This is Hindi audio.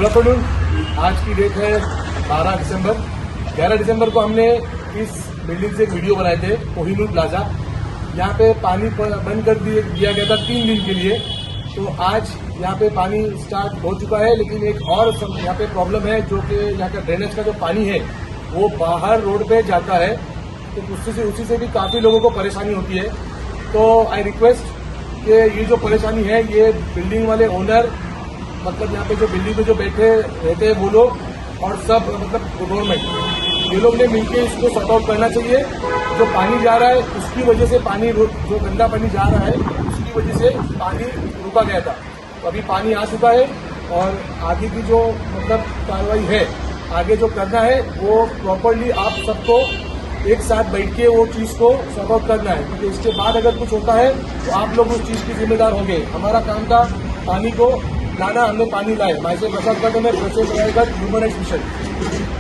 Good afternoon. आज की डेट है 12 दिसंबर। 11 दिसंबर को हमने इस बिल्डिंग से एक वीडियो बनाए थे, कोहिनूर प्लाजा। यहाँ पे पानी बंद कर दिया गया था 3 दिन के लिए। तो आज यहाँ पे पानी स्टार्ट हो चुका है, लेकिन एक और यहाँ पे प्रॉब्लम है, जो कि यहाँ का ड्रेनेज का जो पानी है वो बाहर रोड पे जाता है, तो उसी से भी काफी लोगों को परेशानी होती है। तो आई रिक्वेस्ट कि ये जो परेशानी है ये बिल्डिंग वाले ओनर, मतलब यहाँ पे जो बिल्डिंग पे जो बैठे रहते हैं वो लोग और सब, मतलब गवर्नमेंट, ये लोग ने मिलकर इसको सॉर्ट आउट करना चाहिए। जो पानी जा रहा है उसकी वजह से जो गंदा पानी जा रहा है उसकी वजह से पानी रुका गया था। तो अभी पानी आ चुका है और आगे की जो मतलब कार्रवाई है, आगे जो करना है वो प्रॉपरली आप सबको एक साथ बैठ के वो चीज को सॉर्ट आउट करना है, क्योंकि इसके बाद अगर कुछ होता है तो आप लोग उस चीज की जिम्मेदार होंगे। हमारा काम था पानी को लाना, हमने पानी लाए। मैं से प्रसाद करते मैं प्रोसेस ह्यूमन राइट्स मिशन।